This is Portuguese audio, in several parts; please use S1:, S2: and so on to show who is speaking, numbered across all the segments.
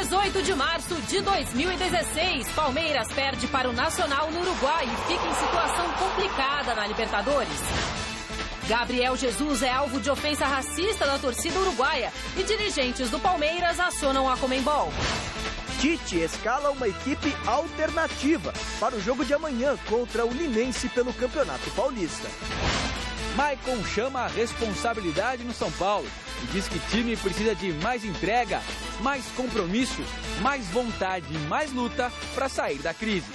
S1: 18 de março de 2016, Palmeiras perde para o Nacional no Uruguai e fica em situação complicada na Libertadores. Gabriel Jesus é alvo de ofensa racista da torcida uruguaia e dirigentes do Palmeiras acionam a Conmebol.
S2: Tite escala uma equipe alternativa para o jogo de amanhã contra o Linense pelo Campeonato Paulista.
S3: Maicon chama a responsabilidade no São Paulo e diz que o time precisa de mais entrega, mais compromisso, mais vontade e mais luta para sair da crise.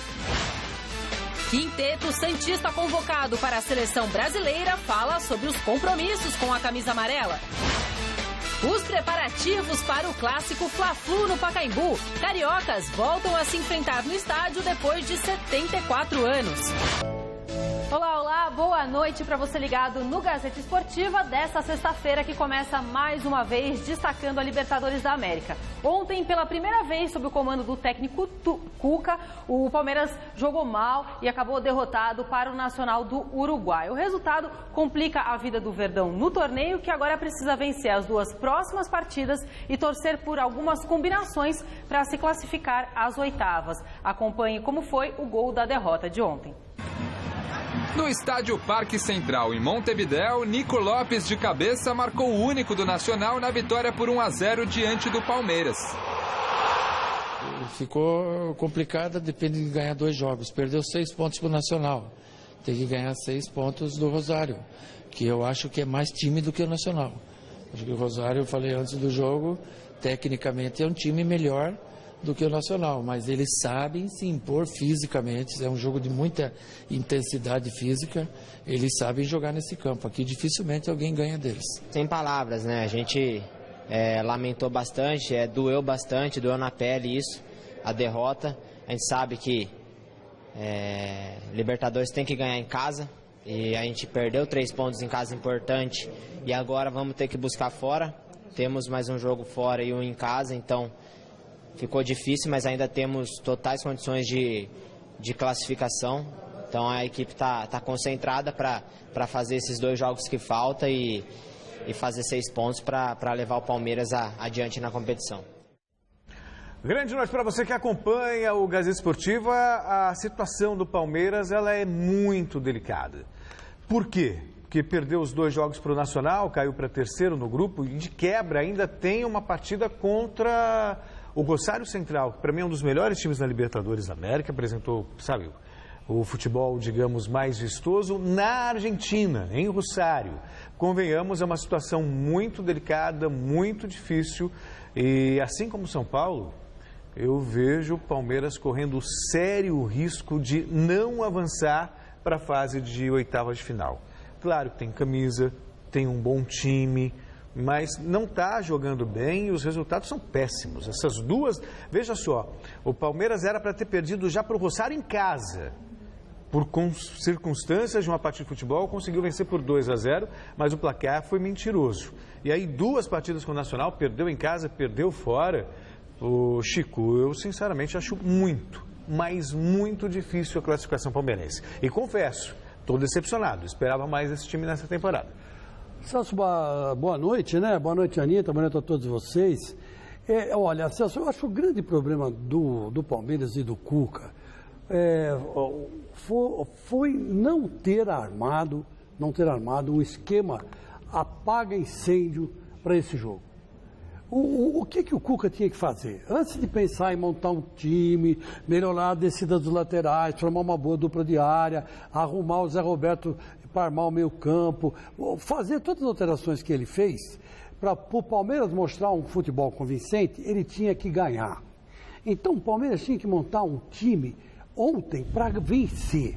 S1: Quinteto santista convocado para a seleção brasileira fala sobre os compromissos com a camisa amarela. Os preparativos para o clássico Fla-Flu no Pacaembu. Cariocas voltam a se enfrentar no estádio depois de 74 anos.
S4: Olá, olá, boa noite para você ligado no Gazeta Esportiva desta sexta-feira que começa mais uma vez destacando a Libertadores da América. Ontem, pela primeira vez sob o comando do técnico Cuca, o Palmeiras jogou mal e acabou derrotado para o Nacional do Uruguai. O resultado complica a vida do Verdão no torneio, que agora precisa vencer as duas próximas partidas e torcer por algumas combinações para se classificar às oitavas. Acompanhe como foi o gol da derrota de ontem.
S5: No estádio Parque Central, em Montevidéu, Nico Lopes de cabeça marcou o único do Nacional na vitória por 1-0 diante do Palmeiras.
S6: Ficou complicada, depende de ganhar 2 jogos. Perdeu 6 pontos para o Nacional. Tem que ganhar 6 pontos do Rosário, que eu acho que é mais time do que o Nacional. Acho que o Rosário, eu falei antes do jogo, tecnicamente é um time melhor do que o Nacional, mas eles sabem se impor fisicamente, é um jogo de muita intensidade física, eles sabem jogar nesse campo, aqui dificilmente alguém ganha deles.
S7: Sem palavras, né, a gente lamentou bastante, doeu bastante, doeu na pele isso, a derrota, a gente sabe que Libertadores tem que ganhar em casa, e a gente perdeu 3 pontos em casa importante, e agora vamos ter que buscar fora, temos mais um jogo fora e um em casa, então ficou difícil, mas ainda temos totais condições de classificação. Então a equipe está concentrada para fazer esses 2 jogos que faltam e fazer 6 pontos para levar o Palmeiras adiante na competição.
S8: Grande noite para você que acompanha o Gazeta Esportiva. A situação do Palmeiras ela é muito delicada. Por quê? Porque perdeu os 2 jogos para o Nacional, caiu para 3º no grupo e de quebra ainda tem uma partida contra o Rosário Central, que para mim é um dos melhores times na Libertadores da América, apresentou, sabe, o futebol, digamos, mais vistoso na Argentina, em Rosário. Convenhamos, é uma situação muito delicada, muito difícil e assim como São Paulo, eu vejo o Palmeiras correndo sério risco de não avançar para a fase de oitavas de final. Claro que tem camisa, tem um bom time, mas não está jogando bem e os resultados são péssimos. Essas duas, veja só, o Palmeiras era para ter perdido já para o Rosário em casa. Por circunstâncias de uma partida de futebol, conseguiu vencer por 2-0, mas o placar foi mentiroso. E aí 2 partidas com o Nacional, perdeu em casa, perdeu fora. O Chico, eu sinceramente acho muito, mas muito difícil a classificação palmeirense. E confesso, estou decepcionado, esperava mais esse time nessa temporada.
S9: Celso, boa noite, né? Boa noite, Anitta, boa noite a todos vocês. Olha, Celso, eu acho que o grande problema do Palmeiras e do Cuca foi não ter armado um esquema apaga-incêndio para esse jogo. O que o Cuca tinha que fazer? Antes de pensar em montar um time, melhorar a descida dos laterais, formar uma boa dupla de área, arrumar o Zé Roberto para armar o meio campo, fazer todas as alterações que ele fez, para o Palmeiras mostrar um futebol convincente, ele tinha que ganhar. Então o Palmeiras tinha que montar um time ontem para vencer,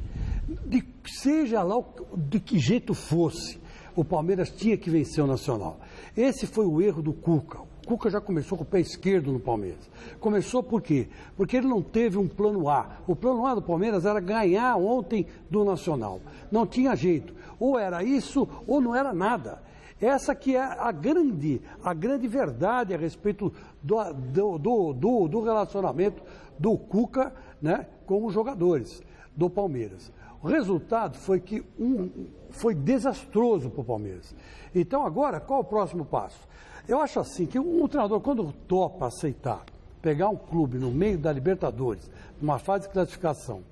S9: seja lá de que jeito fosse, o Palmeiras tinha que vencer o Nacional. Esse foi o erro do Cuca. O Cuca já começou com o pé esquerdo no Palmeiras. Começou por quê? Porque ele não teve um plano A. O plano A do Palmeiras era ganhar ontem do Nacional. Não tinha jeito. Ou era isso ou não era nada. Essa que é a grande verdade a respeito do relacionamento do Cuca, né, com os jogadores do Palmeiras. O resultado foi que foi desastroso para o Palmeiras. Então agora, qual o próximo passo? Eu acho assim, que um treinador, quando topa aceitar pegar um clube no meio da Libertadores, numa fase de classificação,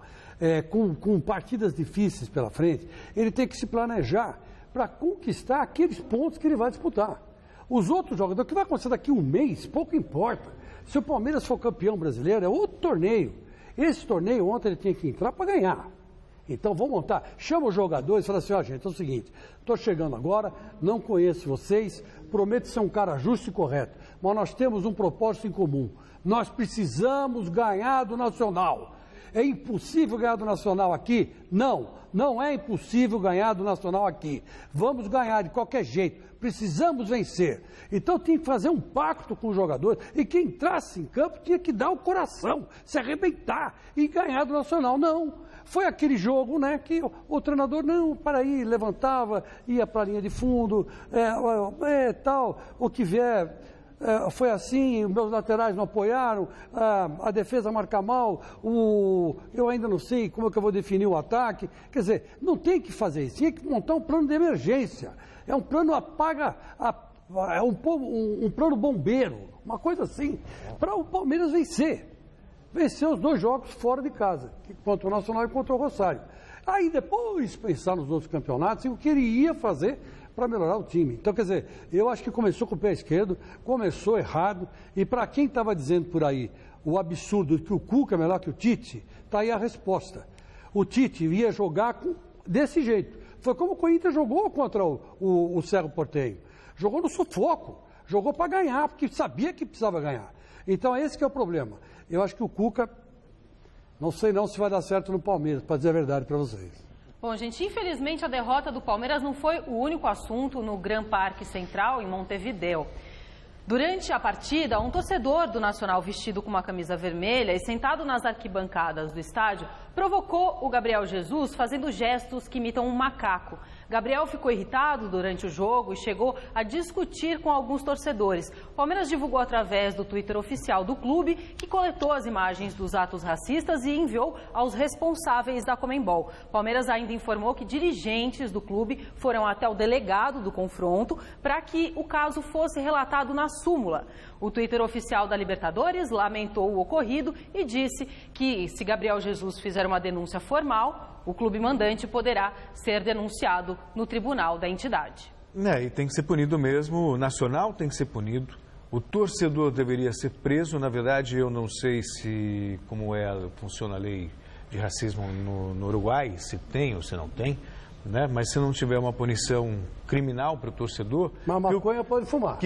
S9: com partidas difíceis pela frente, ele tem que se planejar para conquistar aqueles pontos que ele vai disputar. Os outros jogadores, o que vai acontecer daqui a um mês, pouco importa. Se o Palmeiras for campeão brasileiro, é outro torneio. Esse torneio ontem ele tinha que entrar para ganhar. Então vamos montar, chama os jogadores e fala assim, gente, é o seguinte, estou chegando agora, não conheço vocês, prometo ser um cara justo e correto, mas nós temos um propósito em comum, nós precisamos ganhar do Nacional. É impossível ganhar do Nacional aqui? Não é impossível ganhar do Nacional aqui. Vamos ganhar de qualquer jeito, precisamos vencer. Então tinha que fazer um pacto com os jogadores e quem entrasse em campo tinha que dar o coração, se arrebentar e ganhar do Nacional. Não, foi aquele jogo, né, que o treinador, para aí, levantava, ia para a linha de fundo, tal, o que vier... foi assim, meus laterais não apoiaram, a defesa marca mal, eu ainda não sei como é que eu vou definir o ataque. Quer dizer, não tem que fazer isso, tem que montar um plano de emergência. É um plano é um plano bombeiro, uma coisa assim, para o Palmeiras vencer. Vencer os 2 jogos fora de casa, contra o Nacional e contra o Rosário. Aí depois pensar nos outros campeonatos e o que ele ia fazer para melhorar o time. Então, quer dizer, eu acho que começou com o pé esquerdo, começou errado, e para quem estava dizendo por aí o absurdo de que o Cuca é melhor que o Tite, está aí a resposta. O Tite ia jogar desse jeito. Foi como o Corinthians jogou contra o Cerro Porteño. Jogou no sufoco, jogou para ganhar, porque sabia que precisava ganhar. Então, esse que é o problema. Eu acho que o Cuca, não sei se vai dar certo no Palmeiras, para dizer a verdade para vocês.
S4: Bom, gente, infelizmente a derrota do Palmeiras não foi o único assunto no Gran Parque Central, em Montevidéu. Durante a partida, um torcedor do Nacional vestido com uma camisa vermelha e sentado nas arquibancadas do estádio provocou o Gabriel Jesus fazendo gestos que imitam um macaco. Gabriel ficou irritado durante o jogo e chegou a discutir com alguns torcedores. O Palmeiras divulgou através do Twitter oficial do clube, que coletou as imagens dos atos racistas e enviou aos responsáveis da Conmebol. O Palmeiras ainda informou que dirigentes do clube foram até o delegado do confronto para que o caso fosse relatado na súmula. O Twitter oficial da Libertadores lamentou o ocorrido e disse que, se Gabriel Jesus fizer uma denúncia formal, o clube mandante poderá ser denunciado no tribunal da entidade.
S8: E tem que ser punido mesmo, o Nacional tem que ser punido, o torcedor deveria ser preso. Na verdade, eu não sei como funciona a lei de racismo no Uruguai, se tem ou se não tem, né? Mas se não tiver uma punição criminal para o torcedor...
S9: Mas a maconha pode fumar.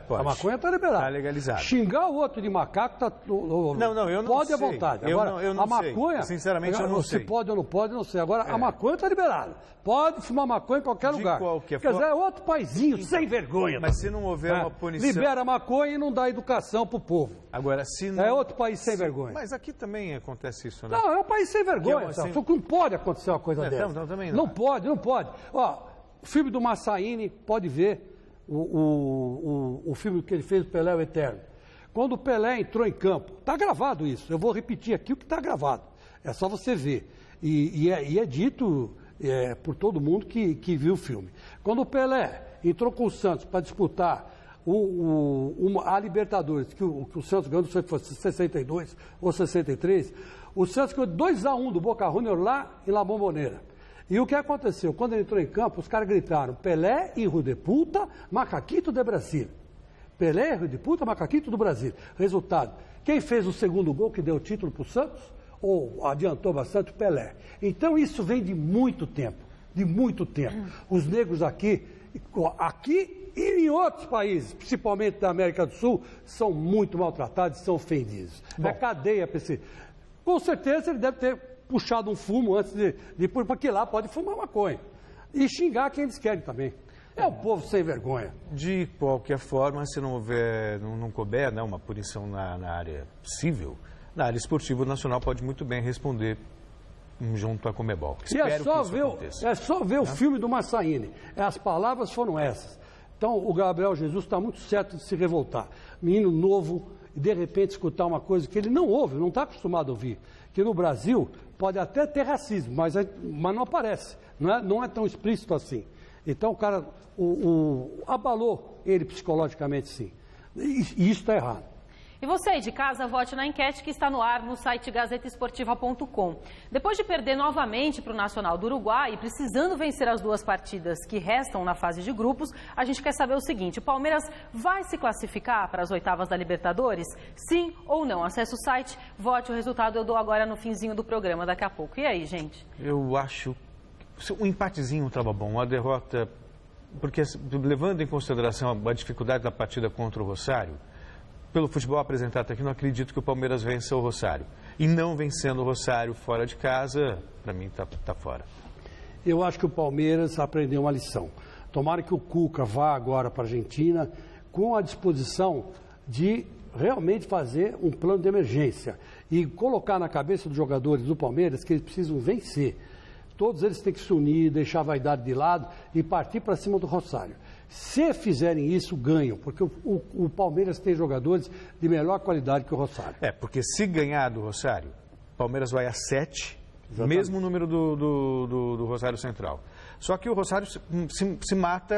S8: Pode.
S9: A maconha está liberada.
S8: Está legalizada.
S9: Xingar o outro de macaco está...
S8: Não, eu não
S9: pode
S8: sei.
S9: À vontade. Agora,
S8: eu não
S9: a maconha...
S8: sei. Sinceramente, eu não sei.
S9: Se pode ou não pode, eu não sei. Agora, a maconha está liberada. Pode fumar maconha em qualquer lugar. Quer dizer, é outro paizinho, então, sem vergonha.
S8: Mas se não houver uma punição...
S9: Libera a maconha e não dá educação para o povo.
S8: Agora, se não...
S9: É outro país sem vergonha.
S8: Mas aqui também acontece isso, né?
S9: Não, é um país sem vergonha. Só que não pode acontecer uma coisa dessa.
S8: Não, também
S9: não. Não pode. Ó, o filme do Massaíni, pode ver... O filme que ele fez, o Pelé o Eterno. Quando o Pelé entrou em campo, está gravado isso, eu vou repetir aqui o que está gravado, é só você ver. E é dito por todo mundo que viu o filme. Quando o Pelé entrou com o Santos para disputar a Libertadores, que o Santos ganhou, não sei se foi 62 ou 63, o Santos ganhou 2-1 do Boca Juniors lá em La Bombonera. E o que aconteceu? Quando ele entrou em campo, os caras gritaram: Pelé, hijo de puta, macaquito de Brasil. Pelé, hijo de puta, macaquito do Brasil. Resultado: quem fez o segundo gol que deu o título para o Santos? Ou adiantou bastante? O Pelé. Então isso vem de muito tempo. De muito tempo. Os negros aqui e em outros países, principalmente da América do Sul, são muito maltratados e são ofendidos. É cadeia para esse. Com certeza ele deve ter puxado um fumo antes de porque lá pode fumar maconha. E xingar quem eles querem também. É o povo sem vergonha.
S8: De qualquer forma, se não houver, não couber, né, uma punição na área civil, na área esportiva, o Nacional pode muito bem responder junto à Conmebol.
S9: É só ver o filme do Massaíni. As palavras foram essas. Então, o Gabriel Jesus está muito certo de se revoltar. Menino novo, e de repente escutar uma coisa que ele não ouve, não está acostumado a ouvir. Que no Brasil pode até ter racismo, mas não aparece, não é tão explícito assim. Então o cara abalou ele psicologicamente, sim. E isso está errado.
S4: E você aí de casa, vote na enquete que está no ar no site gazetesportiva.com. Depois de perder novamente para o Nacional do Uruguai e precisando vencer as 2 partidas que restam na fase de grupos, a gente quer saber o seguinte: o Palmeiras vai se classificar para as oitavas da Libertadores? Sim ou não? Acesse o site, vote, o resultado eu dou agora no finzinho do programa daqui a pouco. E aí, gente?
S8: Eu acho um empatezinho estava bom, uma derrota, porque levando em consideração a dificuldade da partida contra o Rosário, pelo futebol apresentado aqui, não acredito que o Palmeiras vença o Rosário. E não vencendo o Rosário fora de casa, para mim tá fora.
S9: Eu acho que o Palmeiras aprendeu uma lição. Tomara que o Cuca vá agora para a Argentina com a disposição de realmente fazer um plano de emergência e colocar na cabeça dos jogadores do Palmeiras que eles precisam vencer. Todos eles têm que se unir, deixar a vaidade de lado e partir para cima do Rosário. Se fizerem isso, ganham, porque o Palmeiras tem jogadores de melhor qualidade que o Rosário.
S8: Porque se ganhar do Rosário, o Palmeiras vai a 7, exatamente, mesmo número do Rosário Central. Só que o Rosário se mata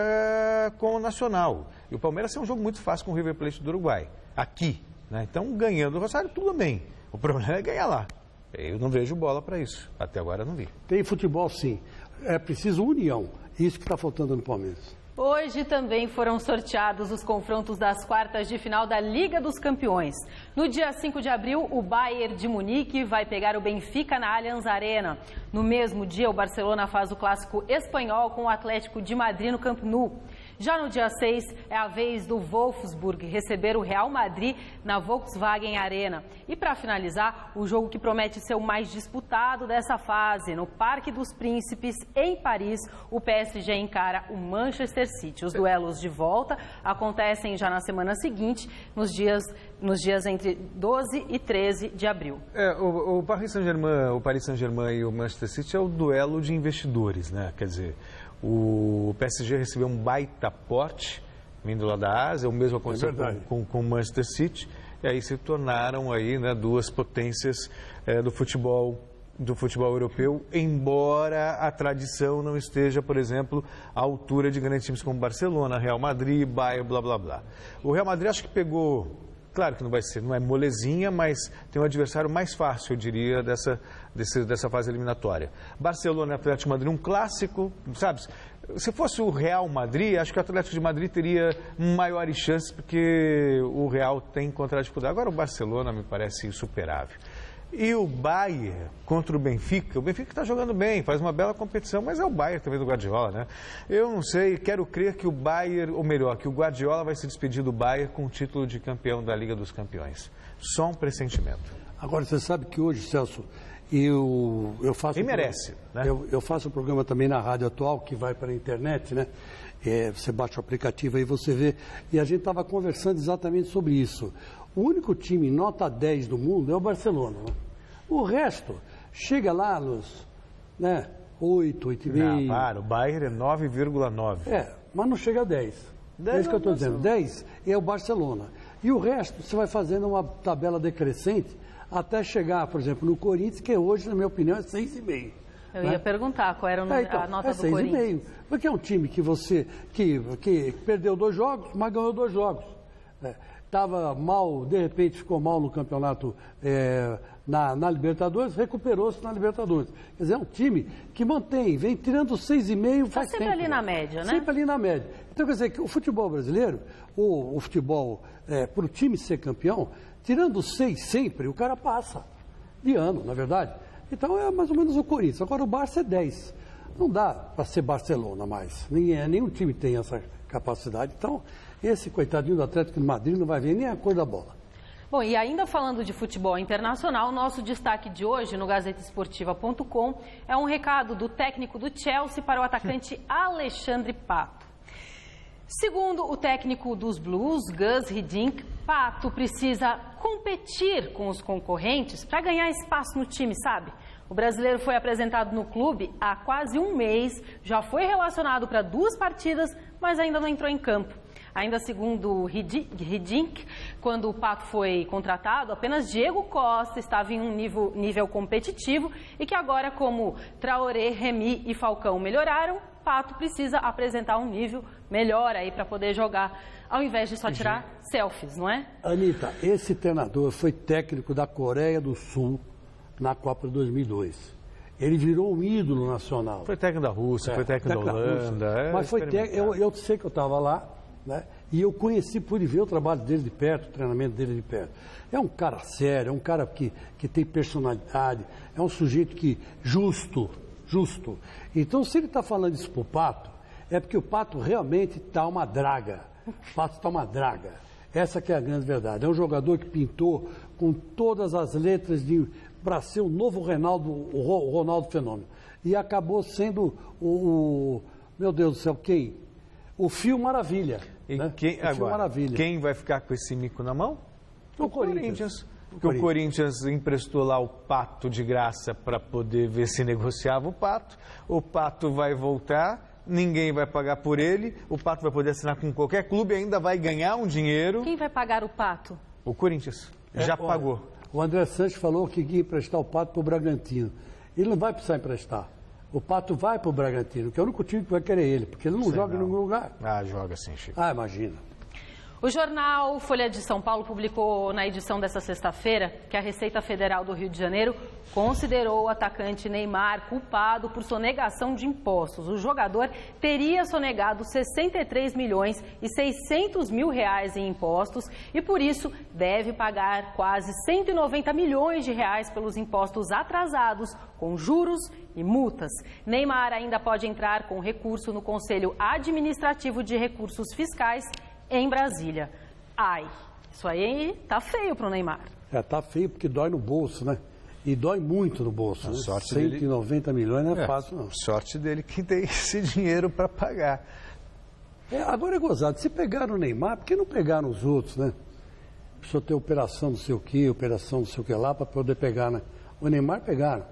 S8: com o Nacional. E o Palmeiras é um jogo muito fácil com o River Plate do Uruguai, aqui, né? Então, ganhando o Rosário, tudo bem. O problema é ganhar lá. Eu não vejo bola para isso. Até agora eu não vi.
S9: Tem futebol, sim. É preciso união. Isso que está faltando no Palmeiras.
S4: Hoje também foram sorteados os confrontos das quartas de final da Liga dos Campeões. No dia 5 de abril, o Bayern de Munique vai pegar o Benfica na Allianz Arena. No mesmo dia, o Barcelona faz o clássico espanhol com o Atlético de Madrid no Camp Nou. Já no dia 6, é a vez do Wolfsburg receber o Real Madrid na Volkswagen Arena. E para finalizar, o jogo que promete ser o mais disputado dessa fase, no Parque dos Príncipes, em Paris, o PSG encara o Manchester City. Os duelos de volta acontecem já na semana seguinte, nos dias entre 12 e 13 de abril.
S8: O Paris Saint-Germain e o Manchester City é o duelo de investidores, né? Quer dizer, o PSG recebeu um baita porte vindo lá da Ásia, o mesmo aconteceu com o Manchester City, e aí se tornaram aí, né, 2 potências do futebol europeu, embora a tradição não esteja, por exemplo, à altura de grandes times como Barcelona, Real Madrid, Bayern, blá, blá, blá. O Real Madrid acho que pegou, claro que não é molezinha, mas tem um adversário mais fácil, eu diria, dessa fase eliminatória. Barcelona e Atlético de Madrid, um clássico, sabe? Se fosse o Real Madrid, acho que o Atlético de Madrid teria maiores chances, porque o Real tem contra a dificuldade. Agora o Barcelona me parece insuperável. E o Bayern contra o Benfica está jogando bem, faz uma bela competição, mas é o Bayern também do Guardiola, né? Eu não sei, quero crer que o Bayern, ou melhor, que o Guardiola vai se despedir do Bayern com o título de campeão da Liga dos Campeões. Só um pressentimento.
S9: Agora, você sabe que hoje, Celso, eu faço...
S8: E merece, né?
S9: Eu faço um programa também na Rádio Atual, que vai para a internet, né? Você baixa o aplicativo aí, você vê. E a gente estava conversando exatamente sobre isso. O único time nota 10 do mundo é o Barcelona, né? O resto chega lá nos 8, 8,5.
S8: Claro, o Bayern é 9,9.
S9: Mas não chega a 10. É isso que eu estou dizendo. 10 é o Barcelona. E o resto você vai fazendo uma tabela decrescente até chegar, por exemplo, no Corinthians, que hoje, na minha opinião, é 6,5.
S4: Eu ia perguntar qual era a nota do Corinthians.
S9: 6,5. Porque é um time que que perdeu 2 jogos, mas ganhou 2 jogos. Estava mal, de repente ficou mal no campeonato na Libertadores, recuperou-se na Libertadores. Quer dizer, é um time que vem tirando 6,5 faz tempo.
S4: Sempre ali na média, né?
S9: Sempre ali na média. Então, quer dizer, que o futebol brasileiro, o futebol, para o time ser campeão, tirando 6 sempre, o cara passa de ano, na verdade. Então, é mais ou menos o Corinthians. Agora, o Barça é 10. Não dá para ser Barcelona mais. Nenhum time tem essa capacidade. Então, esse coitadinho do Atlético de Madrid não vai ver nem a cor da bola.
S4: Bom, e ainda falando de futebol internacional, nosso destaque de hoje no gazetesportiva.com é um recado do técnico do Chelsea para o atacante Alexandre Pato. Segundo o técnico dos Blues, Gus Hiddink, Pato precisa competir com os concorrentes para ganhar espaço no time, sabe? O brasileiro foi apresentado no clube há quase um mês, já foi relacionado para 2 partidas, mas ainda não entrou em campo. Ainda segundo Hiddink, quando o Pato foi contratado, apenas Diego Costa estava em um nível competitivo e que agora, como Traoré, Remy e Falcão melhoraram, Pato precisa apresentar um nível melhor aí para poder jogar, ao invés de só tirar selfies, não é?
S9: Anitta, esse treinador foi técnico da Coreia do Sul na Copa de 2002. Ele virou um ídolo nacional.
S8: Foi técnico da Rússia, foi técnico da Holanda.
S9: Mas foi técnico, eu sei que eu estava lá, né? E eu conheci, pude ver o trabalho dele de perto, o treinamento dele de perto. É um cara sério, é um cara que tem personalidade, é um sujeito que justo. Então, se ele está falando isso pro Pato, é porque o Pato realmente está uma draga. O Pato está uma draga. Essa que é a grande verdade. É um jogador que pintou com todas as letras para ser o novo o Ronaldo Fenômeno. E acabou sendo meu Deus do céu, quem? O Fio Maravilha.
S8: E
S9: né?
S8: Quem vai ficar com esse mico na mão?
S9: O Corinthians.
S8: Porque o Corinthians emprestou lá o Pato de graça para poder ver se negociava o Pato. O Pato vai voltar, ninguém vai pagar por ele. O Pato vai poder assinar com qualquer clube e ainda vai ganhar um dinheiro.
S4: Quem vai pagar o Pato?
S8: O Corinthians. Já pagou.
S9: O André Sanches falou que ia emprestar o Pato para o Bragantino. Ele não vai precisar emprestar. O Pato vai para o Bragantino, que é o único time que vai querer ele, porque ele não joga em nenhum lugar.
S8: Ah, joga sim, Chico.
S9: Ah, imagina.
S4: O jornal Folha de São Paulo publicou na edição desta sexta-feira que a Receita Federal do Rio de Janeiro considerou o atacante Neymar culpado por sonegação de impostos. O jogador teria sonegado 63 milhões e 600 mil reais em impostos e, por isso, deve pagar quase 190 milhões de reais pelos impostos atrasados, com juros e multas. Neymar ainda pode entrar com recurso no Conselho Administrativo de Recursos Fiscais em Brasília. Ai, isso aí tá feio pro Neymar.
S9: Tá feio porque dói no bolso, né? E dói muito no bolso. 190 milhões não é fácil, não.
S8: Sorte dele que tem esse dinheiro para pagar.
S9: Agora é gozado. Se pegaram o Neymar, por que não pegaram os outros, né? Precisa ter operação não sei o que, operação não sei o que lá, para poder pegar, né? O Neymar pegaram.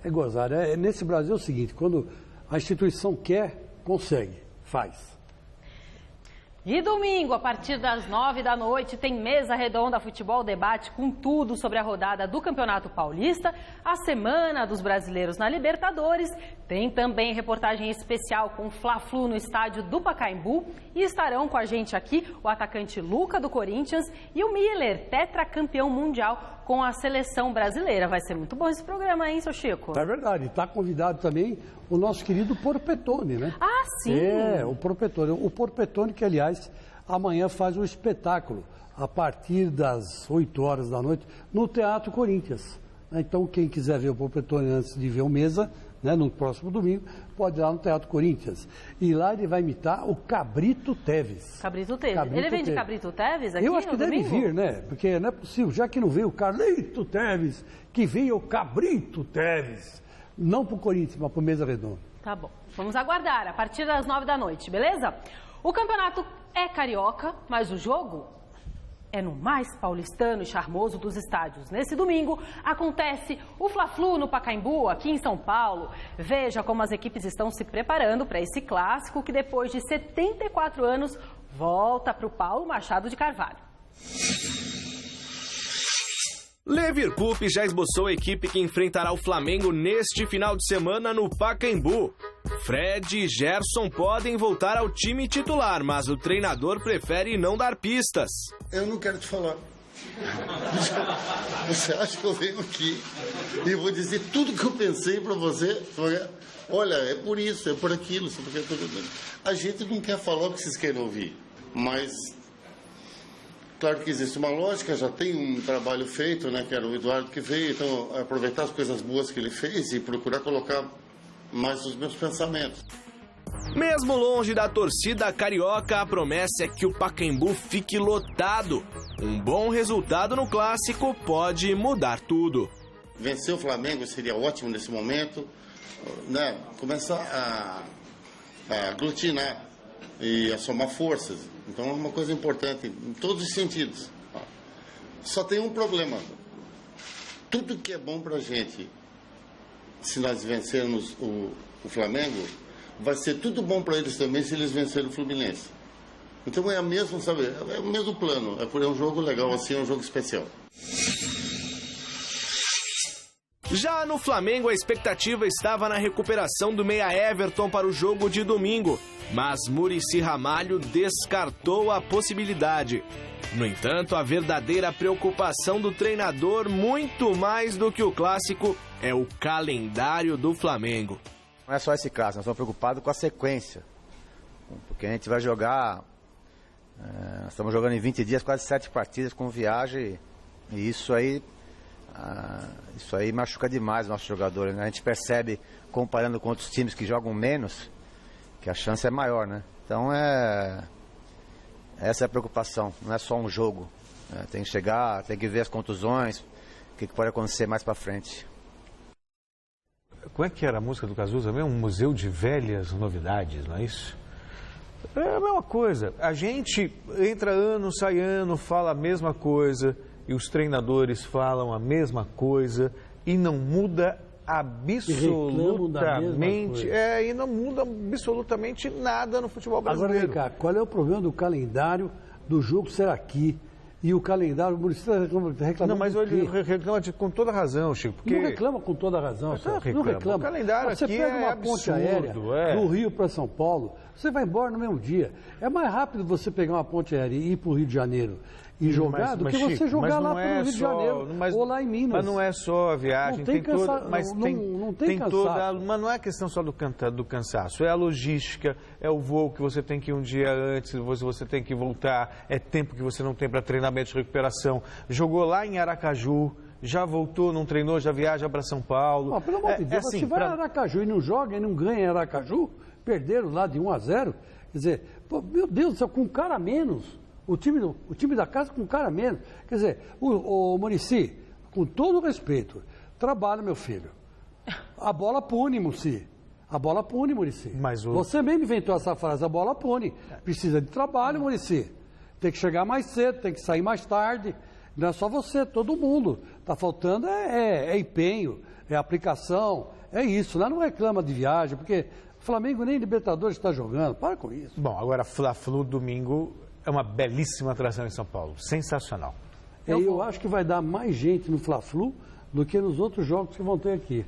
S9: É gozado. Nesse Brasil é o seguinte, quando a instituição quer, consegue, faz.
S4: E domingo, a partir das 9 da noite, tem Mesa Redonda Futebol Debate com tudo sobre a rodada do Campeonato Paulista, a Semana dos Brasileiros na Libertadores. Tem também reportagem especial com Fla-Flu no estádio do Pacaembu. E estarão com a gente aqui o atacante Luca do Corinthians e o Miller, tetracampeão mundial com a seleção brasileira. Vai ser muito bom esse programa, hein, seu Chico?
S9: É verdade. Está convidado também o nosso querido Porpetone, né?
S4: Ah, sim!
S9: O Porpetone. O Porpetone que, aliás, amanhã faz um espetáculo a partir das 8 horas da noite no Teatro Corinthians. Então, quem quiser ver o Porpetone antes de ver o Mesa, né, no próximo domingo, pode ir lá no Teatro Corinthians. E lá ele vai imitar o Cabrito Teves.
S4: Cabrito Teves. Ele vem de Cabrito Teves aqui?
S9: Eu acho que deve vir, né? Porque não é possível, já que não veio o Carlito Teves, que veio o Cabrito Teves. Não para o Corinthians, mas para o Mesa Redonda.
S4: Tá bom. Vamos aguardar a partir das 9 da noite, beleza? O campeonato é carioca, mas o jogo é no mais paulistano e charmoso dos estádios. Nesse domingo, acontece o Fla-Flu no Pacaembu, aqui em São Paulo. Veja como as equipes estão se preparando para esse clássico que, depois de 74 anos, volta para o Paulo Machado de Carvalho.
S10: Liverpool já esboçou a equipe que enfrentará o Flamengo neste final de semana no Pacaembu. Fred e Gerson podem voltar ao time titular, mas o treinador prefere não dar pistas.
S11: Eu não quero te falar. Você acha que eu venho aqui e vou dizer tudo que eu pensei pra você? Olha, é por isso, é por aquilo. A gente não quer falar o que vocês querem ouvir, mas claro que existe uma lógica, já tem um trabalho feito, né, que era o Eduardo que veio, então aproveitar as coisas boas que ele fez e procurar colocar mais os meus pensamentos.
S10: Mesmo longe da torcida carioca, a promessa é que o Pacaembu fique lotado. Um bom resultado no clássico pode mudar tudo.
S11: Vencer o Flamengo seria ótimo nesse momento, né? Começar a aglutinar e a somar forças. Então é uma coisa importante em todos os sentidos. Só tem um problema. Tudo que é bom pra gente, se nós vencermos o Flamengo, vai ser tudo bom para eles também se eles vencerem o Fluminense. Então é a mesma, sabe, é o mesmo plano. É um jogo legal assim, é um jogo especial.
S10: Já no Flamengo, a expectativa estava na recuperação do meia Everton para o jogo de domingo, mas Muricy Ramalho descartou a possibilidade. No entanto, a verdadeira preocupação do treinador, muito mais do que o clássico, é o calendário do Flamengo.
S12: Não é só esse clássico, nós estamos preocupados com a sequência, porque a gente vai jogar, nós estamos jogando em 20 dias quase 7 partidas com viagem, e isso aí machuca demais os nossos jogadores, né? A gente percebe, comparando com outros times que jogam menos, que a chance é maior, né? Então essa é a preocupação, não é só um jogo, né? Tem que chegar, tem que ver as contusões, o que pode acontecer mais para frente.
S8: Como é que era a música do Cazuza mesmo? Um museu de velhas novidades, não é isso? É a mesma coisa, a gente entra ano, sai ano, fala a mesma coisa, e os treinadores falam a mesma coisa e não muda absolutamente. E não muda absolutamente nada no futebol brasileiro.
S9: Agora, vem cá, qual é o problema do calendário do jogo ser aqui? E o calendário, o Muricy reclama.
S8: Não, mas ele reclama com toda razão, Chico. Porque...
S9: Não reclama com toda razão, não reclama.
S8: O calendário
S9: você
S8: aqui
S9: pega uma
S8: absurdo,
S9: ponte aérea do Rio para São Paulo, você vai embora no mesmo dia. É mais rápido você pegar uma ponte aérea e ir para o Rio de Janeiro e jogar do que você
S8: Chico,
S9: jogar lá pelo Rio de Janeiro ou lá em Minas.
S8: Mas não é só a viagem,
S9: não tem toda, mas tem
S8: toda, mas não é questão só do cansaço, é a logística, é o voo que você tem que ir um dia antes, você tem que voltar, é tempo que você não tem para treinamento de recuperação. Jogou lá em Aracaju, já voltou, não treinou, já viaja para São Paulo.
S9: Pelo amor de Deus,
S8: assim,
S9: se vai a Aracaju e não joga e não ganha em Aracaju, perderam lá de 1-0, quer dizer, meu Deus do céu, com um cara a menos. O time da casa com um cara a menos. Quer dizer, o Muricy, com todo o respeito, trabalha, meu filho. A bola pune, Muricy. A bola pune, Muricy. Você mesmo inventou essa frase, a bola pune. Precisa de trabalho, Muricy. Tem que chegar mais cedo, tem que sair mais tarde. Não é só você, todo mundo. Está faltando é empenho, é aplicação, é isso. Lá não reclama de viagem, porque Flamengo nem Libertadores está jogando. Para com isso.
S8: Bom, agora Fla-Flu domingo é uma belíssima atração em São Paulo. Sensacional.
S9: Eu acho que vai dar mais gente no Fla-Flu do que nos outros jogos que vão ter aqui.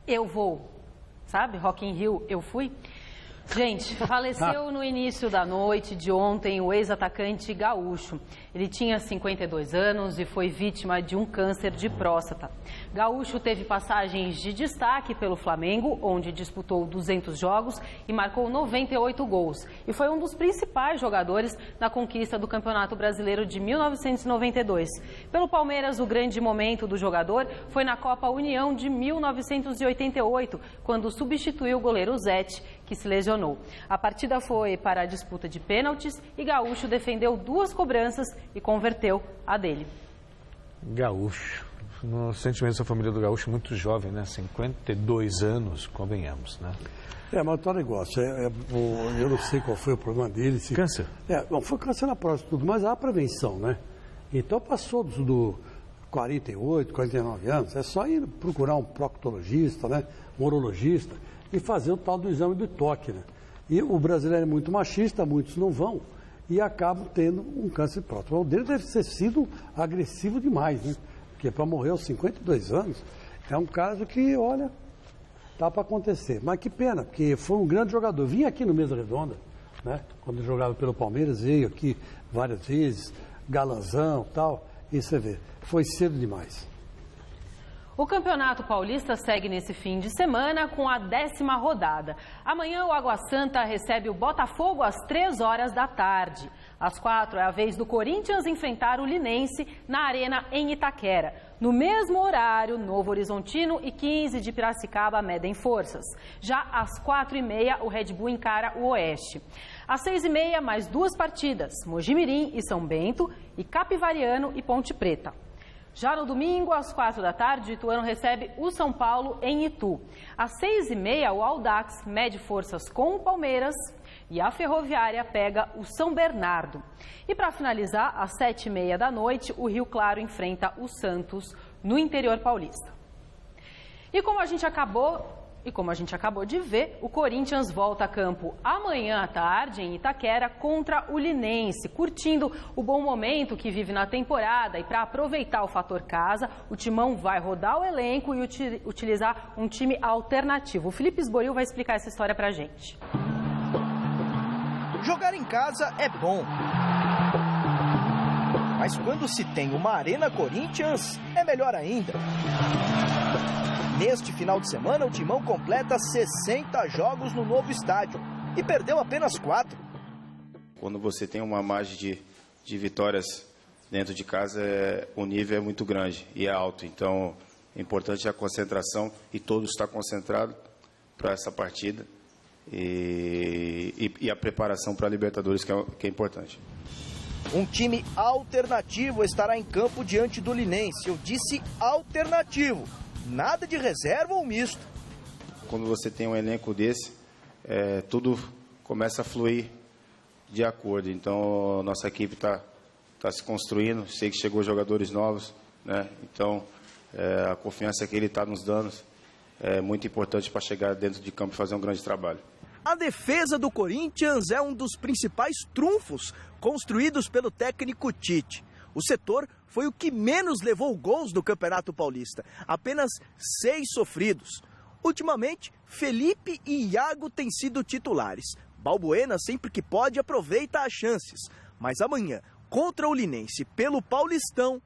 S4: Eu vou. Sabe, Rock in Rio, eu fui. Gente, faleceu no início da noite de ontem o ex-atacante Gaúcho. Ele tinha 52 anos e foi vítima de um câncer de próstata. Gaúcho teve passagens de destaque pelo Flamengo, onde disputou 200 jogos e marcou 98 gols. E foi um dos principais jogadores na conquista do Campeonato Brasileiro de 1992. Pelo Palmeiras, o grande momento do jogador foi na Copa União de 1988, quando substituiu o goleiro Zete, que se lesionou. A partida foi para a disputa de pênaltis e Gaúcho defendeu 2 cobranças e converteu a dele.
S8: Gaúcho. No sentimento da família do Gaúcho, muito jovem, né? 52 anos, convenhamos, né?
S9: Mas tá negócio. Eu não sei qual foi o problema dele.
S8: Câncer?
S9: Não foi câncer na próstata, tudo, mas há prevenção, né? Então passou do 48, 49 anos, é só ir procurar um proctologista, né? Um urologista e fazer o tal do exame do toque, né? E o brasileiro é muito machista, muitos não vão e acabam tendo um câncer de próstata. O dele deve ter sido agressivo demais, né? Porque para morrer aos 52 anos é um caso que, olha, tá para acontecer. Mas que pena, porque foi um grande jogador. Vinha aqui no Mesa Redonda, né? Quando jogava pelo Palmeiras, veio aqui várias vezes, galanzão e tal, e você vê, foi cedo demais.
S4: O Campeonato Paulista segue nesse fim de semana com a 10ª rodada. Amanhã o Água Santa recebe o Botafogo às 3 horas da tarde. Às 4 é a vez do Corinthians enfrentar o Linense na Arena em Itaquera. No mesmo horário, Novo Horizontino e 15 de Piracicaba medem forças. Já às 4h30 o Red Bull encara o Oeste. Às 6h30 mais 2 partidas, Mojimirim e São Bento e Capivariano e Ponte Preta. Já no domingo, às 4 da tarde, o Ituano recebe o São Paulo em Itu. Às 6h30, o Audax mede forças com o Palmeiras e a Ferroviária pega o São Bernardo. E para finalizar, às 7h30 da noite, o Rio Claro enfrenta o Santos no interior paulista. E como a gente acabou E como a gente acabou de ver, o Corinthians volta a campo amanhã à tarde em Itaquera contra o Linense, curtindo o bom momento que vive na temporada. E para aproveitar o fator casa, o Timão vai rodar o elenco e utilizar um time alternativo. O Felipe Esboril vai explicar essa história pra gente.
S2: Jogar em casa é bom. Mas quando se tem uma Arena Corinthians, é melhor ainda. Neste final de semana, o Timão completa 60 jogos no novo estádio e perdeu apenas 4.
S13: Quando você tem uma margem de vitórias dentro de casa, o nível é muito grande e é alto. Então, é importante a concentração e todos estar concentrados para essa partida e a preparação para a Libertadores, que é importante.
S2: Um time alternativo estará em campo diante do Linense. Eu disse alternativo. Nada de reserva ou misto.
S13: Quando você tem um elenco desse, tudo começa a fluir de acordo. Então, nossa equipe está se construindo. Sei que chegou jogadores novos, né? Então, a confiança que ele está nos dando é muito importante para chegar dentro de campo e fazer um grande trabalho.
S2: A defesa do Corinthians é um dos principais trunfos construídos pelo técnico Tite. O setor foi o que menos levou gols do Campeonato Paulista, apenas 6 sofridos. Ultimamente, Felipe e Iago têm sido titulares. Balbuena, sempre que pode, aproveita as chances. Mas amanhã, contra o Linense pelo Paulistão,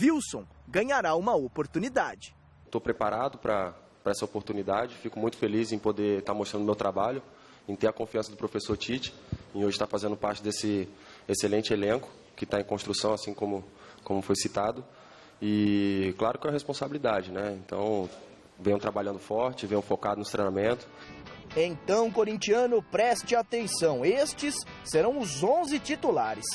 S2: Wilson ganhará uma oportunidade.
S14: Estou preparado para essa oportunidade, fico muito feliz em poder estar mostrando o meu trabalho, em ter a confiança do professor Tite, em hoje estar fazendo parte desse excelente elenco que está em construção, assim como foi citado. E claro que é uma responsabilidade, né? Então, venham trabalhando forte, venham focado nos treinamentos.
S2: Então, corintiano, preste atenção. Estes serão os 11 titulares.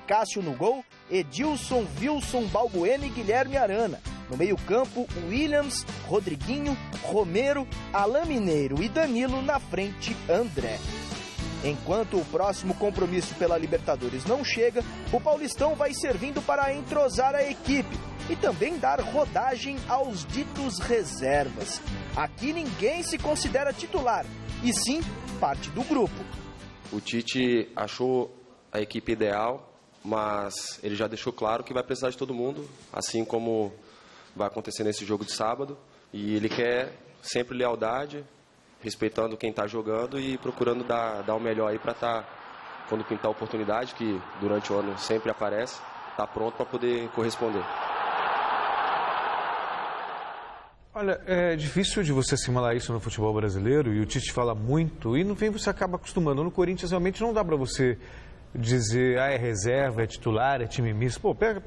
S2: Cássio no gol, Edilson, Wilson, Balbuena e Guilherme Arana. No meio-campo, Williams, Rodriguinho, Romero, Alain Mineiro e Danilo. Na frente, André. Enquanto o próximo compromisso pela Libertadores não chega, o Paulistão vai servindo para entrosar a equipe e também dar rodagem aos ditos reservas. Aqui ninguém se considera titular, e sim parte do grupo.
S14: O Tite achou a equipe ideal, mas ele já deixou claro que vai precisar de todo mundo, assim como vai acontecer nesse jogo de sábado. E ele quer sempre lealdade, respeitando quem está jogando e procurando dar o melhor aí para estar, quando pintar a oportunidade, que durante o ano sempre aparece, está pronto para poder corresponder.
S8: Olha, é difícil de você assimilar isso no futebol brasileiro, e o Tite fala muito, e no fim você acaba acostumando. No Corinthians realmente não dá para você dizer, é reserva, é titular, é time misto. Pô, pega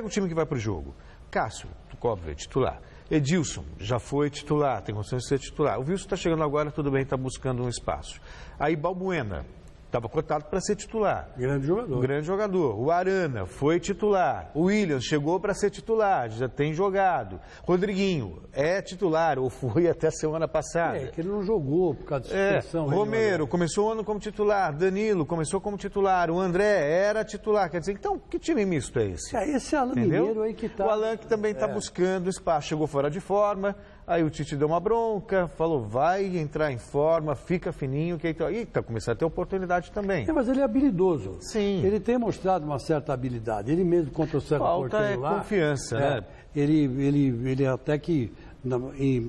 S8: o time que vai para o jogo. Cássio, óbvio, é titular. Edilson já foi titular, tem condições de ser titular. O Wilson está chegando agora, tudo bem, está buscando um espaço. Aí Balbuena estava cotado para ser titular.
S9: Grande jogador.
S8: Grande jogador. O Arana foi titular. O Williams chegou para ser titular, já tem jogado. Rodriguinho é titular, ou foi até semana passada.
S9: É, que ele não jogou por causa de suspensão.
S8: Romero começou o ano como titular. Danilo começou como titular. O André era titular. Quer dizer, então, que time misto é esse?
S9: Esse Alain Mineiro aí que tá...
S8: O Alain que também está buscando espaço. Chegou fora de forma. Aí o Tite deu uma bronca, falou, vai entrar em forma, fica fininho, que aí tá começando a ter oportunidade também.
S9: Mas ele é habilidoso.
S8: Sim.
S9: Ele tem mostrado uma certa habilidade. Ele mesmo contra o Cerro Porteiro lá.
S8: Confiança, né?
S9: Ele até que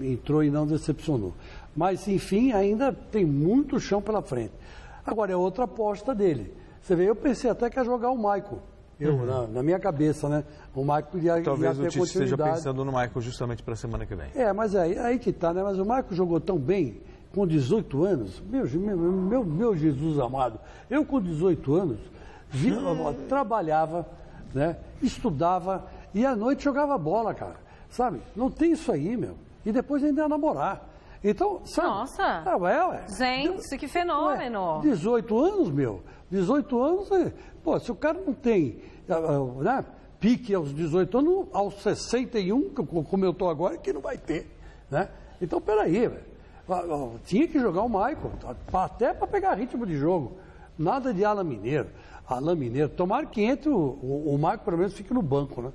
S9: entrou e não decepcionou. Mas, enfim, ainda tem muito chão pela frente. Agora, é outra aposta dele. Você vê, eu pensei até que ia jogar o Maicon. Na minha cabeça, né? O Maicon ia ter continuidade.
S8: Talvez o Tite esteja pensando no Maicon justamente para a semana que vem.
S9: Mas aí que tá, né? Mas o Maicon jogou tão bem, com 18 anos. Meu Jesus amado. Eu com 18 anos, trabalhava, né? Estudava e à noite jogava bola, cara. Sabe? Não tem isso aí, meu. E depois ainda ia namorar. Então, sabe?
S4: Nossa! Gente, que fenômeno!
S9: 18 anos, meu. 18 anos, pô, se o cara não tem, né, pique aos 18 anos, aos 61, como eu estou agora, que não vai ter, né? Então, peraí, velho. Tinha que jogar o Maicon, até para pegar ritmo de jogo. Nada de Alain Mineiro. Tomara que entre o Maicon, pelo menos, fique no banco, né?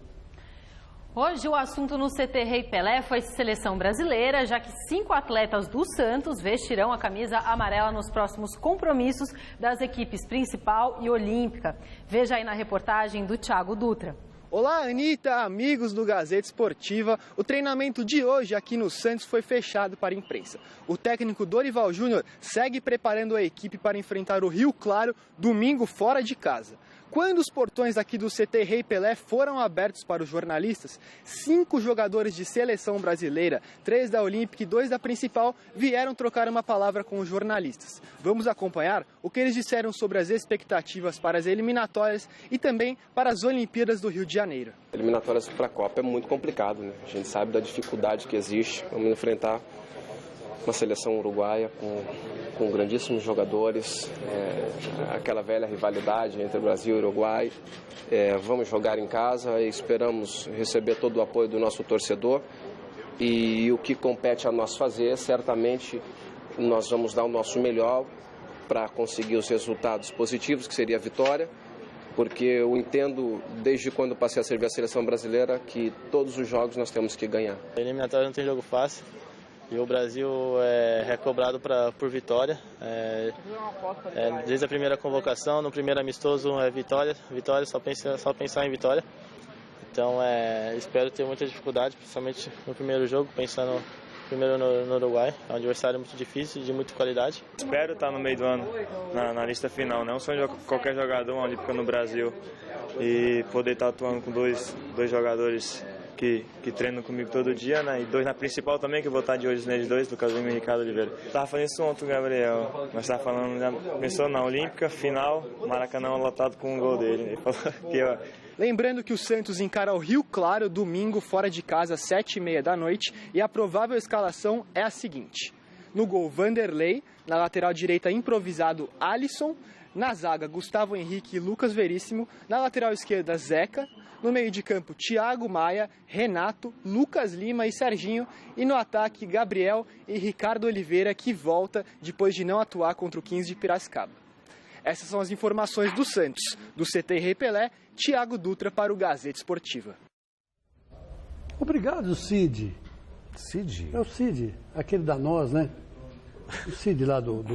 S4: Hoje o assunto no CT Rei Pelé foi seleção brasileira, já que 5 atletas do Santos vestirão a camisa amarela nos próximos compromissos das equipes principal e olímpica. Veja aí na reportagem do Thiago Dutra.
S15: Olá, Anitta, amigos do Gazeta Esportiva. O treinamento de hoje aqui no Santos foi fechado para a imprensa. O técnico Dorival Júnior segue preparando a equipe para enfrentar o Rio Claro domingo fora de casa. Quando os portões aqui do CT Rei Pelé foram abertos para os jornalistas, 5 jogadores de seleção brasileira, 3 da Olímpica e 2 da principal, vieram trocar uma palavra com os jornalistas. Vamos acompanhar o que eles disseram sobre as expectativas para as eliminatórias e também para as Olimpíadas do Rio de Janeiro.
S14: Eliminatórias para a Copa é muito complicado, né? A gente sabe da dificuldade que existe. Vamos enfrentar uma seleção uruguaia com grandíssimos jogadores, aquela velha rivalidade entre Brasil e Uruguai. Vamos jogar em casa e esperamos receber todo o apoio do nosso torcedor. E o que compete a nós fazer, certamente nós vamos dar o nosso melhor para conseguir os resultados positivos, que seria a vitória, porque eu entendo, desde quando passei a servir a seleção brasileira, que todos os jogos nós temos que ganhar.
S16: A eliminatória não tem jogo fácil. E o Brasil é recobrado por vitória. Desde a primeira convocação, no primeiro amistoso é vitória, só pensar em vitória. Então espero ter muita dificuldade, principalmente no primeiro jogo, pensando primeiro no Uruguai. É um adversário muito difícil e de muita qualidade.
S17: Espero estar no meio do ano, na lista final. Não sou qualquer jogador olímpico no Brasil e poder estar atuando com dois jogadores que treinam comigo todo dia, né? E 2 na principal também, que eu vou estar de olho neles 2, Lucas Lima e Ricardo Oliveira. Tava fazendo isso ontem, Gabriel. Nós tava falando, já pensou na Olímpica, final, Maracanã lotado com um gol dele. Ele falou que,
S15: Lembrando que o Santos encara o Rio Claro domingo fora de casa às 7h30 da noite e a provável escalação é a seguinte: no gol Vanderlei, na lateral direita improvisado Alisson, na zaga Gustavo Henrique e Lucas Veríssimo, na lateral esquerda Zeca, no meio de campo Thiago Maia, Renato, Lucas Lima e Serginho, e no ataque Gabriel e Ricardo Oliveira, que volta depois de não atuar contra o 15 de Piracicaba. Essas são as informações do Santos. Do CT Rei Pelé, Thiago Dutra para o Gazeta Esportiva.
S9: Obrigado, Cid.
S8: Cid?
S9: É o Cid, aquele da nós, né? O Cid lá do...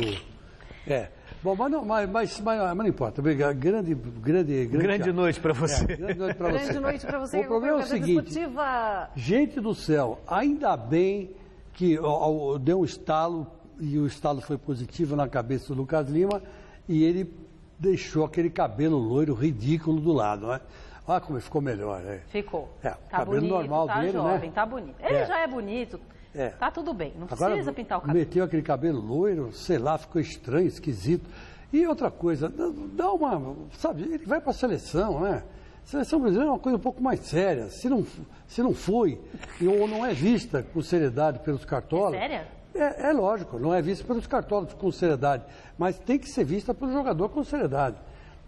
S9: Bom, mas não importa. Obrigado.
S8: Grande noite para você.
S9: Grande noite para você.
S4: Grande noite para você.
S9: O problema é o seguinte, gente do céu, ainda bem que deu um estalo, e o estalo foi positivo na cabeça do Lucas Lima, e ele deixou aquele cabelo loiro ridículo do lado, né? Olha como ficou melhor, né?
S4: Ficou.
S9: Tá
S4: cabelo
S9: bonito,
S4: normal
S9: tá
S4: dele,
S9: jovem,
S4: né? Tá bonito. Ele já é bonito. Tá tudo bem, não precisa pintar o cabelo.
S9: Meteu aquele cabelo loiro, sei lá, ficou estranho, esquisito. E outra coisa, dá uma, sabe, ele vai para a seleção, né? A seleção brasileira é uma coisa um pouco mais séria. Se não foi, ou não é vista com seriedade pelos cartolas...
S4: É séria?
S9: É lógico, não é vista pelos cartolas com seriedade, mas tem que ser vista pelo jogador com seriedade.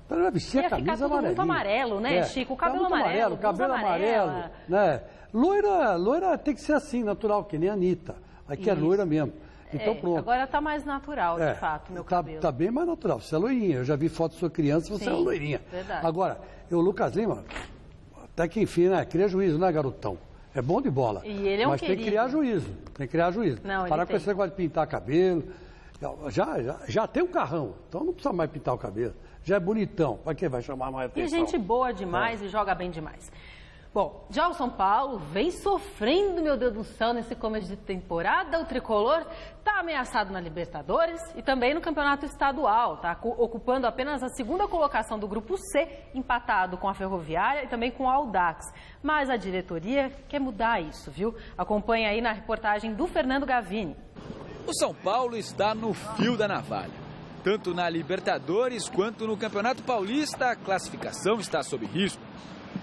S9: Para vestir a camisa amarelinha.
S4: Muito amarelo, né, Chico? O cabelo amarelo,
S9: cabelo amarelo, né? Loira tem que ser assim, natural, que nem a Anitta. Aqui é loira mesmo. Então pronto.
S4: Agora está mais natural, de fato, meu cabelo.
S9: Está bem mais natural. Você é loirinha. Eu já vi foto da sua criança, você é uma loirinha.
S4: Verdade.
S9: Agora, o Lucas Lima, até que enfim, né? Cria juízo, né, garotão? É bom de bola.
S4: E ele é um
S9: mas tem que criar juízo. Tem que criar juízo.
S4: Não,
S9: parar com esse negócio de pintar cabelo. Já tem um carrão, então não precisa mais pintar o cabelo. Já é bonitão. Para que vai chamar mais atenção?
S4: E gente boa demais e joga bem demais. Bom, já o São Paulo vem sofrendo, meu Deus do céu, nesse começo de temporada. O tricolor está ameaçado na Libertadores e também no Campeonato Estadual. Está ocupando apenas a 2ª colocação do Grupo C, empatado com a Ferroviária e também com o Audax. Mas a diretoria quer mudar isso, viu? Acompanhe aí na reportagem do Fernando Gavini.
S3: O São Paulo está no fio da navalha. Tanto na Libertadores quanto no Campeonato Paulista, a classificação está sob risco.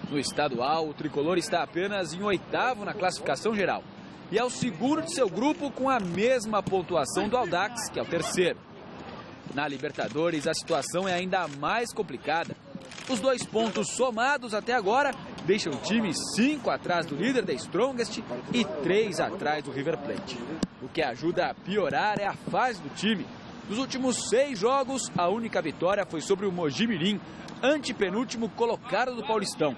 S3: No estadual, o tricolor está apenas em 8º na classificação geral. E é o 2º de seu grupo com a mesma pontuação do Audax, que é o 3º. Na Libertadores, a situação é ainda mais complicada. Os 2 pontos somados até agora deixam o time 5 atrás do líder da Strongest e 3 atrás do River Plate. O que ajuda a piorar é a fase do time. Nos últimos 6 jogos, a única vitória foi sobre o Mojimirim, antepenúltimo colocado do Paulistão.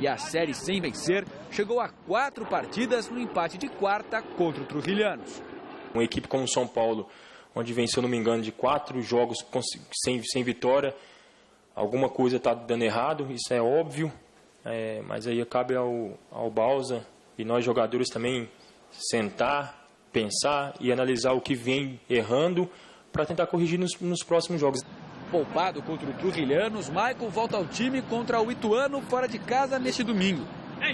S3: E a série sem vencer chegou a 4 partidas no empate de quarta contra o Trujilhanos.
S18: Uma equipe como o São Paulo, onde vem, se eu não me engano, de 4 jogos sem vitória, alguma coisa está dando errado, isso é óbvio, mas aí cabe ao Bausa e nós jogadores também sentar, pensar e analisar o que vem errando para tentar corrigir nos próximos jogos.
S3: Poupado contra o Trujilhanos, Maicon volta ao time contra o Ituano fora de casa neste domingo.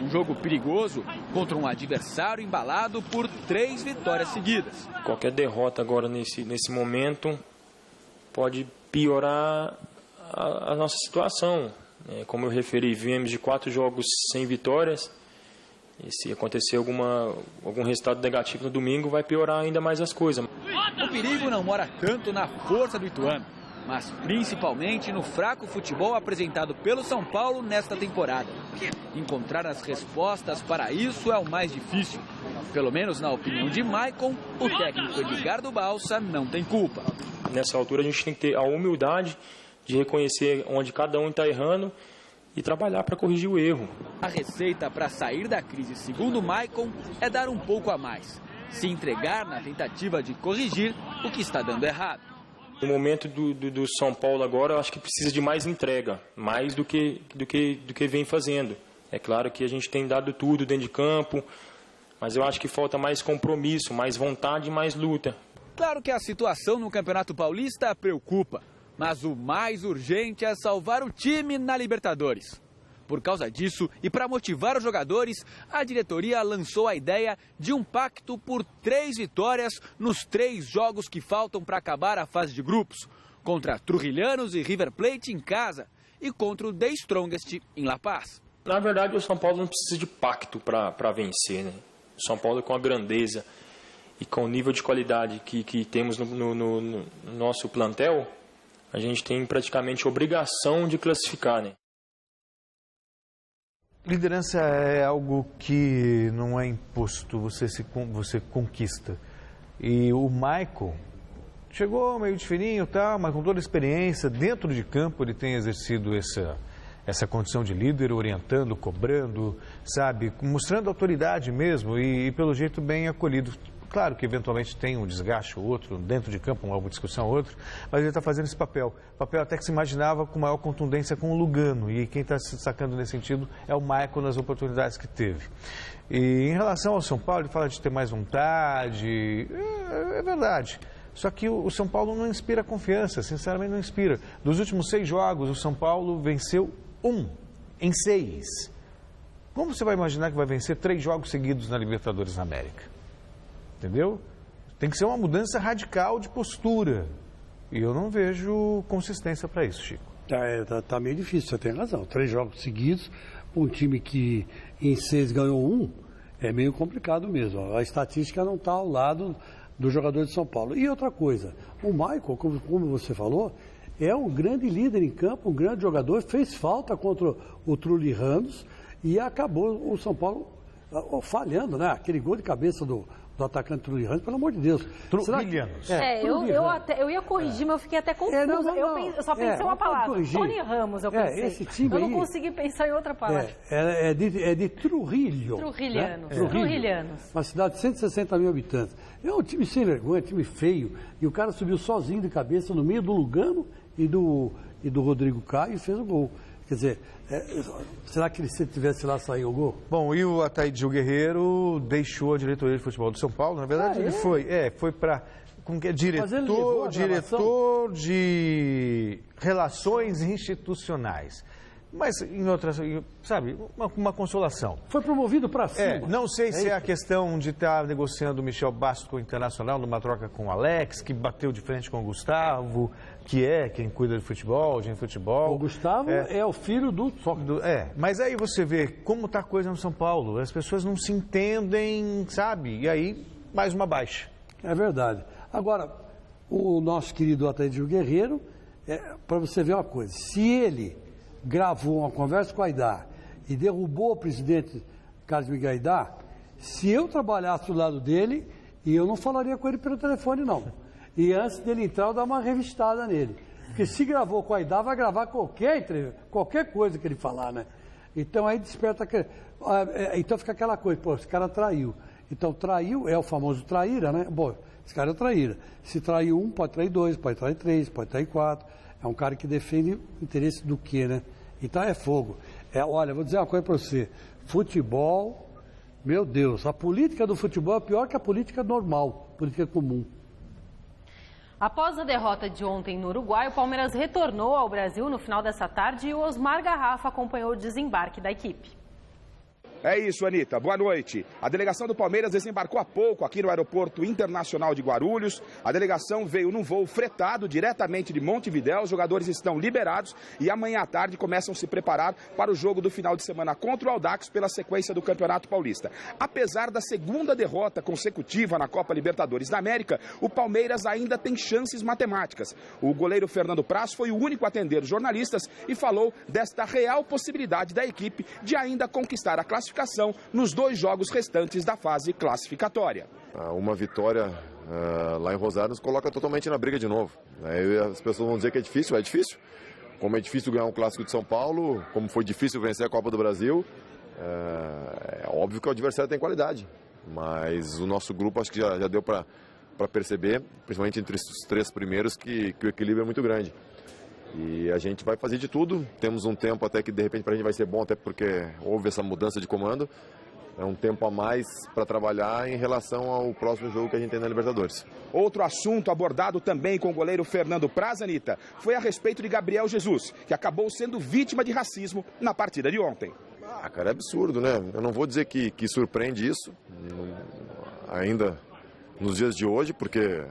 S3: Um jogo perigoso contra um adversário embalado por 3 vitórias seguidas.
S18: Qualquer derrota agora nesse momento pode piorar a nossa situação. Como eu referi, viemos de 4 jogos sem vitórias. E se acontecer algum resultado negativo no domingo, vai piorar ainda mais as coisas.
S3: O perigo não mora tanto na força do Ituano, mas principalmente no fraco futebol apresentado pelo São Paulo nesta temporada. Encontrar as respostas para isso é o mais difícil. Pelo menos na opinião de Maicon, o técnico Edgardo Balsa não tem culpa.
S18: Nessa altura a gente tem que ter a humildade de reconhecer onde cada um está errando e trabalhar para corrigir o erro.
S3: A receita para sair da crise, segundo Maicon, é dar um pouco a mais. Se entregar na tentativa de corrigir o que está dando errado.
S18: No momento do São Paulo agora, eu acho que precisa de mais entrega, mais do que vem fazendo. É claro que a gente tem dado tudo dentro de campo, mas eu acho que falta mais compromisso, mais vontade e mais luta.
S3: Claro que a situação no Campeonato Paulista preocupa, mas o mais urgente é salvar o time na Libertadores. Por causa disso, e para motivar os jogadores, a diretoria lançou a ideia de um pacto por 3 vitórias nos 3 jogos que faltam para acabar a fase de grupos, contra Trujilhanos e River Plate em casa e contra o The Strongest em La Paz.
S18: Na verdade, o São Paulo não precisa de pacto para vencer, né? O São Paulo, com a grandeza e com o nível de qualidade que temos no nosso plantel, a gente tem praticamente obrigação de classificar, né?
S8: Liderança é algo que não é imposto, você conquista. E o Maicon chegou meio de fininho, tá, mas com toda a experiência, dentro de campo ele tem exercido essa condição de líder, orientando, cobrando, sabe, mostrando autoridade mesmo e pelo jeito bem acolhido. Claro que eventualmente tem um desgaste ou outro, dentro de campo, uma discussão ou outra, mas ele está fazendo esse papel. Papel até que se imaginava com maior contundência com o Lugano. E quem está se destacando nesse sentido é o Maicon nas oportunidades que teve. E em relação ao São Paulo, ele fala de ter mais vontade. É verdade. Só que o São Paulo não inspira confiança, sinceramente não inspira. Dos últimos 6 jogos, o São Paulo venceu 1 em 6. Como você vai imaginar que vai vencer 3 jogos seguidos na Libertadores da América? Entendeu? Tem que ser uma mudança radical de postura. E eu não vejo consistência para isso, Chico.
S9: Tá meio difícil, você tem razão. 3 jogos seguidos, um time que em 6 ganhou 1, é meio complicado mesmo. A estatística não está ao lado do jogador de São Paulo. E outra coisa, o Maicon, como você falou, é um grande líder em campo, um grande jogador, fez falta contra o Trujilhanos e acabou o São Paulo falhando, né? Aquele gol de cabeça do atacante Trujilhanos, pelo amor de Deus.
S8: Trujilhanos.
S4: Eu ia corrigir, mas eu fiquei até confusa. Eu só pensei uma palavra. Tony Ramos, eu pensei.
S9: Esse time
S4: eu não consegui pensar em outra palavra.
S9: É de Trujillo.
S4: Trujilhanos.
S9: Né?
S4: Trujilhanos.
S9: Uma cidade de 160 mil habitantes. É um time sem vergonha, time feio. E o cara subiu sozinho de cabeça no meio do Lugano e do Rodrigo Caio e fez o gol. Quer dizer, será que se ele tivesse lá saído o gol?
S8: Bom, e o Ataíde Guerreiro deixou a diretoria de futebol do São Paulo. Na verdade, ele foi para diretor de relações institucionais. Mas em outras, sabe, uma consolação.
S9: Foi promovido para cima.
S8: Não sei se é a questão de estar negociando o Michel Bastos com o Internacional numa troca com o Alex, que bateu de frente com o Gustavo, que é quem cuida de futebol, de futebol.
S9: O Gustavo é o filho do Sócrates.
S8: Mas aí você vê como está a coisa no São Paulo. As pessoas não se entendem, sabe? E aí, mais uma baixa.
S9: É verdade. Agora, o nosso querido Ataíde Guerreiro, para você ver uma coisa, se ele gravou uma conversa com o Aidar e derrubou o presidente Carlos Miguel Aidar, se eu trabalhasse do lado dele, eu não falaria com ele pelo telefone, não. E antes dele entrar, eu dar uma revistada nele. Porque se gravou com o Aidar, vai gravar qualquer coisa que ele falar, né? Então aí desperta... Então fica aquela coisa, pô, esse cara traiu. Então traiu é o famoso traíra, né? Bom, esse cara é traíra. Se traiu um, pode trair dois, pode trair três, pode trair quatro. É um cara que defende o interesse do quê, né? Então é fogo. Olha, vou dizer uma coisa para você. Futebol, meu Deus, a política do futebol é pior que a política normal, política comum.
S4: Após a derrota de ontem no Uruguai, o Palmeiras retornou ao Brasil no final dessa tarde e o Osmar Garrafa acompanhou o desembarque da equipe.
S19: É isso, Anitta. Boa noite. A delegação do Palmeiras desembarcou há pouco aqui no Aeroporto Internacional de Guarulhos. A delegação veio num voo fretado diretamente de Montevidéu. Os jogadores estão liberados e amanhã à tarde começam a se preparar para o jogo do final de semana contra o Audax pela sequência do Campeonato Paulista. Apesar da segunda derrota consecutiva na Copa Libertadores da América, o Palmeiras ainda tem chances matemáticas. O goleiro Fernando Praz foi o único a atender os jornalistas e falou desta real possibilidade da equipe de ainda conquistar a classificação nos 2 jogos restantes da fase classificatória.
S20: Uma vitória lá em Rosário nos coloca totalmente na briga de novo. As pessoas vão dizer que é difícil, Como é difícil ganhar um clássico de São Paulo, como foi difícil vencer a Copa do Brasil, é óbvio que o adversário tem qualidade. Mas o nosso grupo acho que já deu para perceber, principalmente entre os 3 primeiros, que o equilíbrio é muito grande. E a gente vai fazer de tudo, temos um tempo até que de repente para a gente vai ser bom, até porque houve essa mudança de comando. É um tempo a mais para trabalhar em relação ao próximo jogo que a gente tem na Libertadores.
S19: Outro assunto abordado também com o goleiro Fernando Praz, Anitta, foi a respeito de Gabriel Jesus, que acabou sendo vítima de racismo na partida de ontem.
S20: Cara, é absurdo, né? Eu não vou dizer que surpreende isso, ainda nos dias de hoje, porque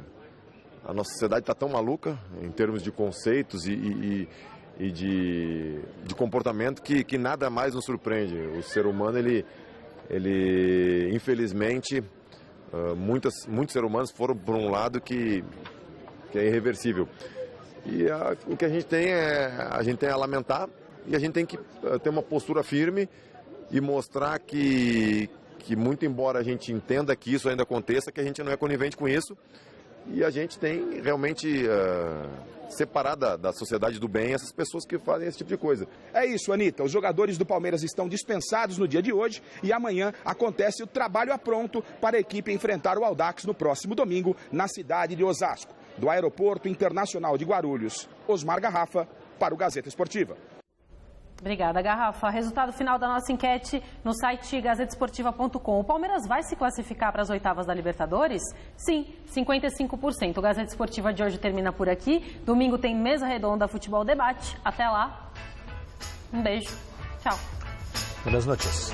S20: a nossa sociedade está tão maluca em termos de conceitos e de comportamento que nada mais nos surpreende. O ser humano, ele infelizmente, muitos seres humanos foram por um lado que é irreversível. E o que a gente tem a lamentar e a gente tem que ter uma postura firme e mostrar que muito embora a gente entenda que isso ainda aconteça, que a gente não é conivente com isso. E a gente tem realmente separar da sociedade do bem essas pessoas que fazem esse tipo de coisa.
S19: É isso, Anitta. Os jogadores do Palmeiras estão dispensados no dia de hoje e amanhã acontece o trabalho a pronto para a equipe enfrentar o Audax no próximo domingo na cidade de Osasco. Do Aeroporto Internacional de Guarulhos, Osmar Garrafa para o Gazeta Esportiva.
S4: Obrigada, Garrafa. Resultado final da nossa enquete no site gazetesportiva.com. O Palmeiras vai se classificar para as oitavas da Libertadores? Sim, 55%. O Gazeta Esportiva de hoje termina por aqui. Domingo tem mesa redonda Futebol Debate. Até lá. Um beijo. Tchau.
S8: Boas notícias.